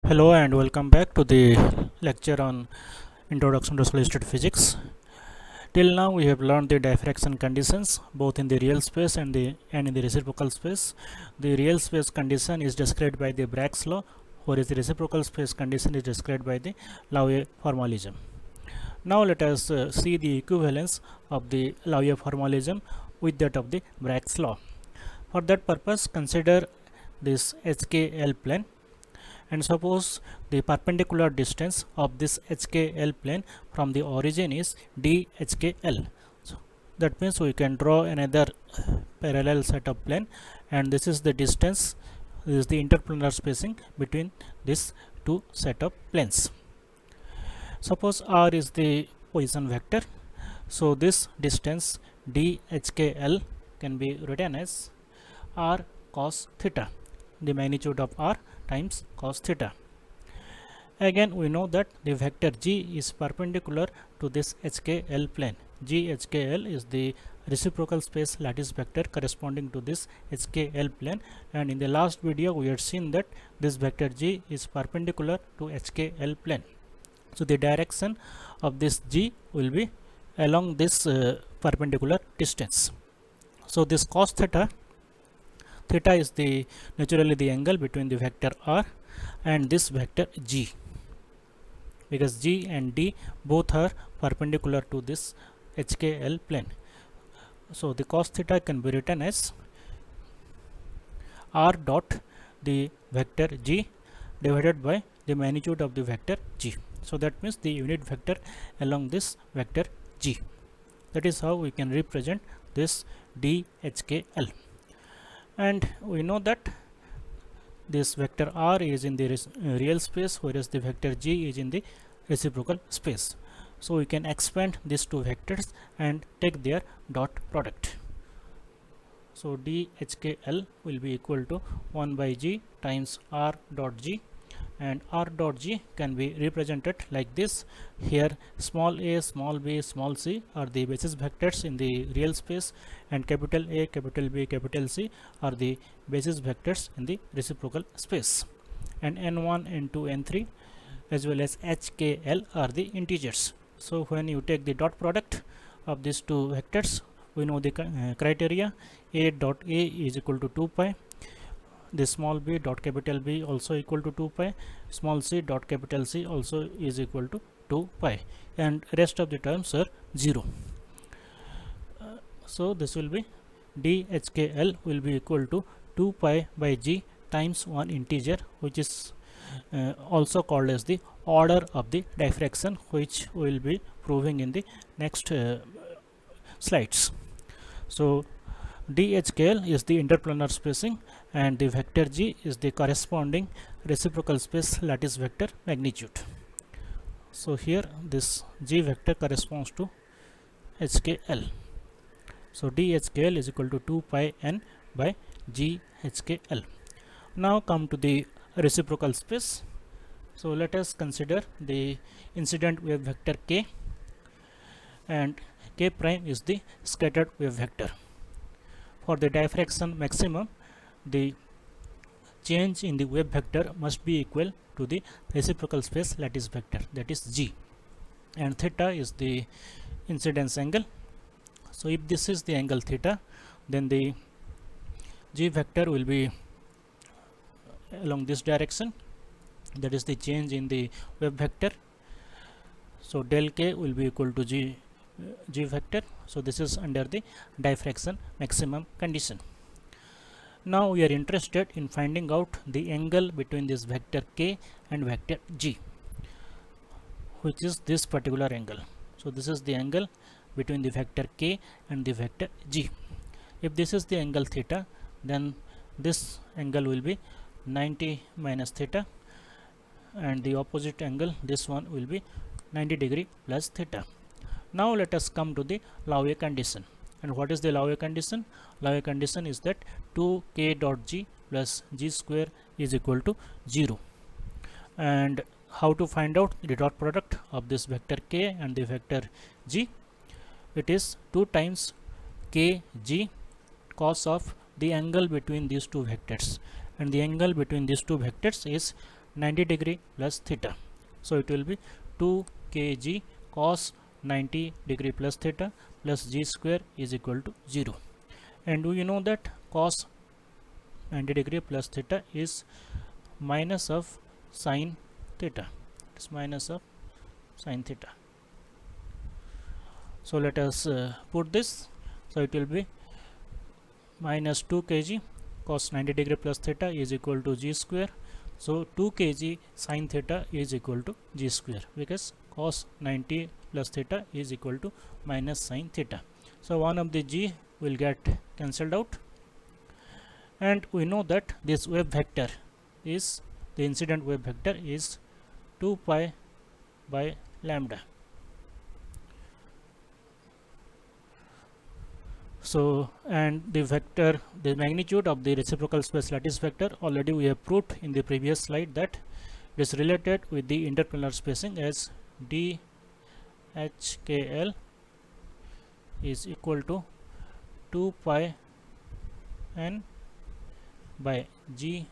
Hello and welcome back to the lecture on Introduction to Solid-State Physics. Till now we have learned the diffraction conditions both in the real space and in the reciprocal space. The real space condition is described by the Bragg's law, whereas the reciprocal space condition is described by the Laue formalism. Now let us see the equivalence of the Laue formalism with that of the Bragg's law. For that purpose, consider this HKL plane, and suppose the perpendicular distance of this HKL plane from the origin is DHKL. So that means we can draw another parallel set of plane, and this is the distance, this is the interplanar spacing between this two set of planes. Suppose R is the position vector, so this distance DHKL can be written as R cos theta, the magnitude of R times cos theta. Again, we know that the vector G is perpendicular to this HKL plane. GHKL is the reciprocal space lattice vector corresponding to this HKL plane, and in the last video we had seen that this vector G is perpendicular to HKL plane. So the direction of this G will be along this perpendicular distance. So this cos theta is the naturally the angle between the vector R and this vector G, because G and D both are perpendicular to this HKL plane. So the cos theta can be written as R dot the vector G divided by the magnitude of the vector G. So that means the unit vector along this vector G. That is how we can represent this DHKL. And we know that this vector R is in the real space, whereas the vector G is in the reciprocal space. So we can expand these two vectors and take their dot product. So DHKL will be equal to 1 by G times R dot G, and R dot G can be represented like this. Here small a, small b, small c are the basis vectors in the real space, and capital A, capital B, capital C are the basis vectors in the reciprocal space, and n1, n2, n3 as well as HKL are the integers. So when you take the dot product of these two vectors, we know the criteria. A dot A is equal to 2 pi, the small b dot capital B also equal to 2 pi, small c dot capital C also is equal to 2 pi, and rest of the terms are 0. So this will be DHKL will be equal to 2 pi by G times one integer, which is also called as the order of the diffraction, which we will be proving in the next slides. So DHKL is the interplanar spacing, and the vector G is the corresponding reciprocal space lattice vector magnitude. So here this G vector corresponds to HKL. So DHKL is equal to 2 pi n by GHKL. Now come to the reciprocal space. So let us consider the incident wave vector K, and K prime is the scattered wave vector. For the diffraction maximum, the change in the wave vector must be equal to the reciprocal space lattice vector, that is G, and theta is the incidence angle. So if this is the angle theta, then the G vector will be along this direction, that is the change in the wave vector. So del K will be equal to G vector. So this is under the diffraction maximum condition. Now we are interested in finding out the angle between this vector K and vector G, which is this particular angle. So this is the angle between the vector K and the vector G. If this is the angle theta, then this angle will be 90 minus theta, and the opposite angle, this one, will be 90 degree plus theta. Now let us come to the Laue condition. And what is the Laue condition? Laue condition is that 2k dot G plus G square is equal to 0. And how to find out the dot product of this vector K and the vector G? It is 2 times kg cos of the angle between these two vectors, and the angle between these two vectors is 90 degree plus theta. So it will be 2 kg cos 90 degree plus theta plus g square is equal to 0. And do you know that cos 90 degree plus theta is minus of sine theta. It's minus of sine theta. So let us put this. So it will be minus 2 kg cos 90 degree plus theta is equal to g square. So 2 kg sine theta is equal to g square, because cos 90 plus theta is equal to minus sine theta. So one of the g will get cancelled out, and we know that this wave vector is, the incident wave vector is 2 pi by lambda. So, and the vector, the magnitude of the reciprocal space lattice vector, already we have proved in the previous slide that it is related with the interplanar spacing as DHKL is equal to 2 pi n by GHKL.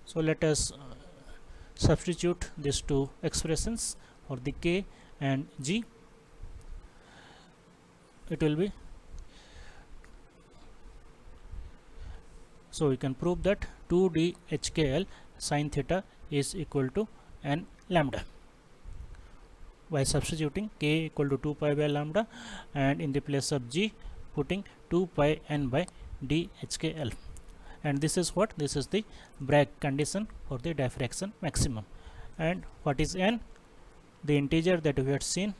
So let us substitute these two expressions for the K and G. It will be, so we can prove that 2d HKL sin theta is equal to n lambda by substituting K equal to 2 pi by lambda, and in the place of G putting 2 pi n by d HKL. And this is what? This is the Bragg condition for the diffraction maximum. And what is n? The integer that we had seen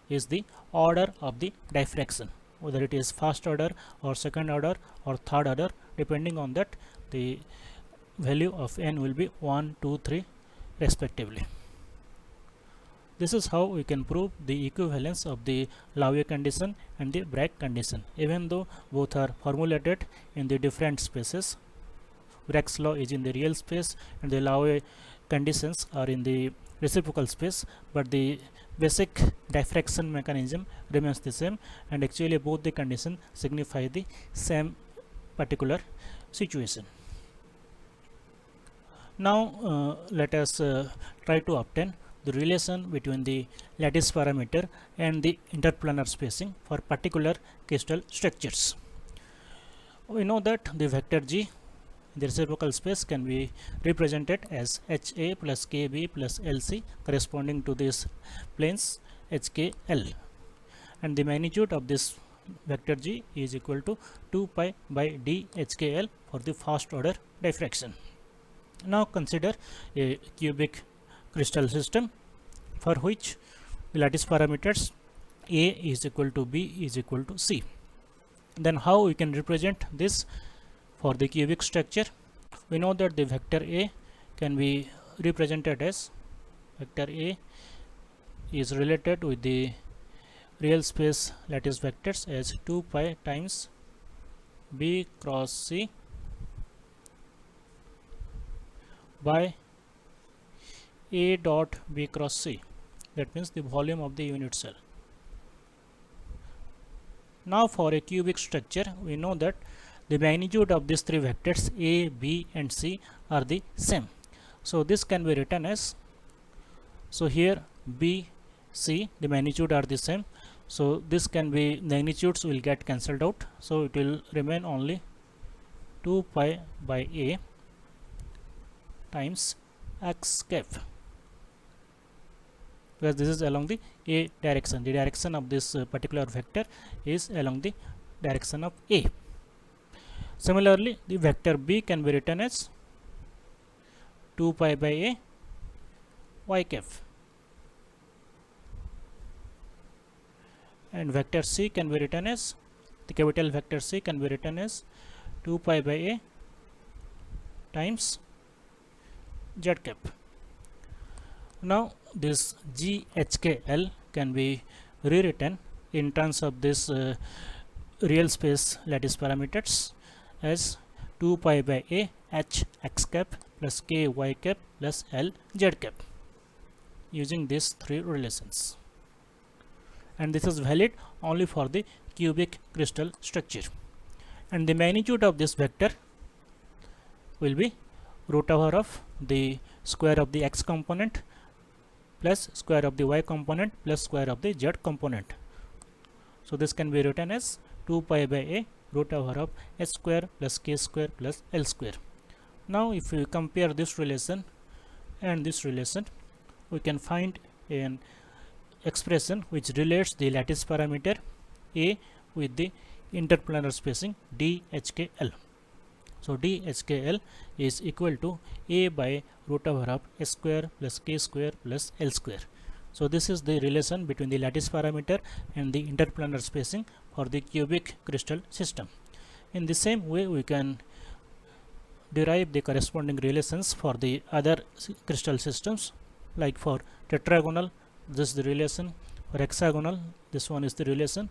is the order of the diffraction, whether it is first order or second order or third order. Depending on that, the value of n will be 1, 2, 3 respectively. This is how we can prove the equivalence of the Laue condition and the Bragg condition, even though both are formulated in the different spaces. Bragg's law is in the real space and the Laue conditions are in the reciprocal space, but the basic diffraction mechanism remains the same, and actually both the conditions signify the same particular situation. Now let us try to obtain the relation between the lattice parameter and the interplanar spacing for particular crystal structures. We know that the vector G in the reciprocal space can be represented as HA plus KB plus LC corresponding to these planes HKL, and the magnitude of this vector G is equal to 2 pi by d HKL for the first order diffraction. Now consider a cubic crystal system for which the lattice parameters A is equal to B is equal to C. Then how we can represent this for the cubic structure? We know that the vector A can be represented as, vector A is related with the real space lattice vectors as 2 pi times B cross C by A dot B cross C. That means the volume of the unit cell. Now for a cubic structure, we know that the magnitude of these three vectors A, B and C are the same. So this can be written as, so here B, C, the magnitude are the same. So this can be, magnitudes will get cancelled out. So it will remain only 2 pi by A times x cap, because this is along the A direction. The direction of this particular vector is along the direction of A. Similarly, the vector B can be written as 2 pi by A y cap, and vector C can be written as, the capital vector C can be written as 2 pi by A times z cap. Now this GHKL can be rewritten in terms of this real space lattice parameters as 2 pi by A h x cap plus k y cap plus l z cap, using these three relations, and this is valid only for the cubic crystal structure. And the magnitude of this vector will be root over of the square of the x component plus square of the y component plus square of the z component. So this can be written as 2 pi by a root over of s square plus k square plus l square. Now if we compare this relation and this relation, we can find an expression which relates the lattice parameter a with the interplanar spacing DHKL. So DHKL is equal to a by root over of s square plus k square plus l square. So this is the relation between the lattice parameter and the interplanar spacing for the cubic crystal system. In the same way, we can derive the corresponding relations for the other crystal systems. Like for tetragonal, this is the relation. For hexagonal, this one is the relation.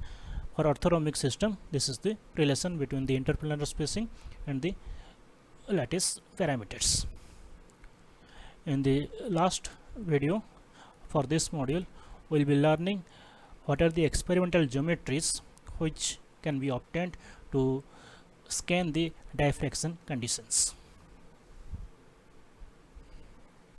For orthorhombic system, this is the relation between the interplanar spacing and the lattice parameters. In the last video for this module, we will be learning what are the experimental geometries which can be obtained to scan the diffraction conditions.